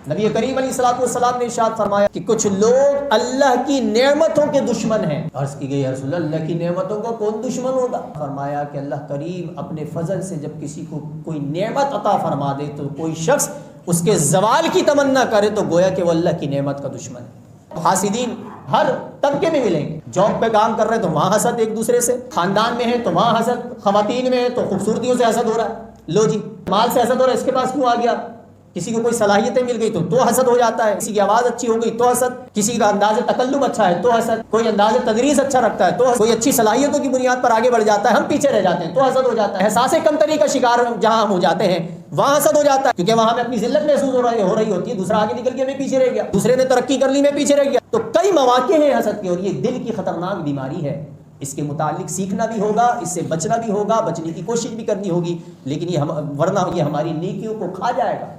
نبی کریم علیہ الصلوۃ والسلام نے ارشاد فرمایا کہ کچھ لوگ اللہ کی نعمتوں کے دشمن ہیں۔ عرض کی گئی یا رسول اللہ کی نعمتوں کا کون دشمن ہوگا؟ فرمایا کہ اللہ کریم اپنے فضل سے جب کسی کو کوئی نعمت عطا فرما دے تو کوئی شخص اس کے زوال کی تمنا کرے تو گویا کہ وہ اللہ کی نعمت کا دشمن ہے۔ حاسدین ہر طبقے میں ملیں گے، جاب پہ کام کر رہے ہیں تو وہاں حسد ایک دوسرے سے، خاندان میں ہے تو وہاں حسد، خواتین میں ہے تو خوبصورتیوں سے حسد ہو رہا ہے، لو جی مال سے حسد ہو رہا ہے، اس کے پاس کیوں آ گیا؟ کسی کو کوئی صلاحیتیں مل گئی تو حسد ہو جاتا ہے، کسی کی آواز اچھی ہو گئی تو حسد، کسی کا انداز تکلم اچھا ہے تو حسد، کوئی انداز تدریس اچھا رکھتا ہے تو حسد، کوئی اچھی صلاحیتوں کی بنیاد پر آگے بڑھ جاتا ہے ہم پیچھے رہ جاتے ہیں تو حسد ہو جاتا ہے، احساس کمتری کا شکار جہاں ہم ہو جاتے ہیں وہاں حسد ہو جاتا ہے، کیونکہ وہاں ہمیں اپنی ذلت محسوس ہو رہی ہوتی ہے، دوسرا آگے نکل کے میں پیچھے رہ گیا، دوسرے نے ترقی کر لی میں پیچھے رہ گیا۔ تو کئی مواقع ہیں حسد کے، اور یہ دل کی خطرناک بیماری ہے، اس کے متعلق سیکھنا بھی ہوگا، اس سے بچنا بھی ہوگا، بچنے کی کوشش بھی کرنی ہوگی، لیکن ورنہ یہ ہماری نیکیوں کو کھا جائے گا۔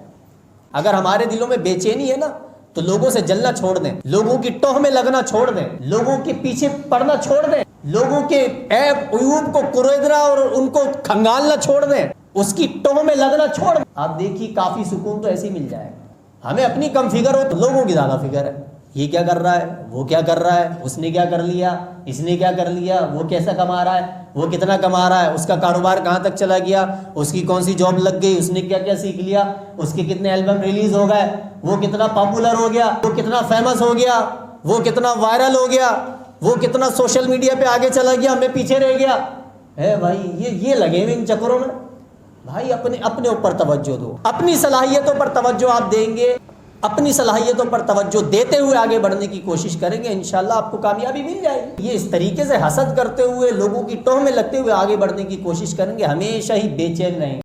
اگر ہمارے دلوں میں بے چینی ہے نا تو لوگوں سے جلنا چھوڑ دیں، لوگوں کی ٹوہ میں لگنا چھوڑ دیں، لوگوں کے پیچھے پڑنا چھوڑ دیں، لوگوں کے عیب عیوب کو کریدنا اور ان کو کھنگالنا چھوڑ دیں، اس کی ٹوہ میں لگنا چھوڑ دیں۔ آپ دیکھیے کافی سکون تو ایسے ہی مل جائے گا۔ ہمیں اپنی کم فکر ہو تو لوگوں کی زیادہ فکر ہے، یہ کیا کر رہا ہے، وہ کیا کر رہا ہے، اس نے کیا کر لیا، اس نے کیا کر لیا، وہ کیسا کما رہا ہے، وہ کتنا کما رہا ہے، اس کا کاروبار کہاں تک چلا گیا، اس کی کون سی جاب لگ گئی، اس نے کیا کیا سیکھ لیا، اس کے کتنے البم ریلیز ہو گئے، وہ کتنا پاپولر ہو گیا، وہ کتنا فیمس ہو گیا، وہ کتنا وائرل ہو گیا، وہ کتنا سوشل میڈیا پہ آگے چلا گیا، میں پیچھے رہ گیا ہے۔ بھائی یہ لگے ہوئے ان چکروں میں، بھائی اپنے اوپر توجہ دو، اپنی صلاحیتوں پر توجہ آپ دیں گے، اپنی صلاحیتوں پر توجہ دیتے ہوئے آگے بڑھنے کی کوشش کریں گے، انشاءاللہ آپ کو کامیابی مل جائے گی۔ یہ اس طریقے سے حسد کرتے ہوئے لوگوں کی ٹوہ میں لگتے ہوئے آگے بڑھنے کی کوشش کریں گے، ہمیشہ ہی بے چین رہیں گے۔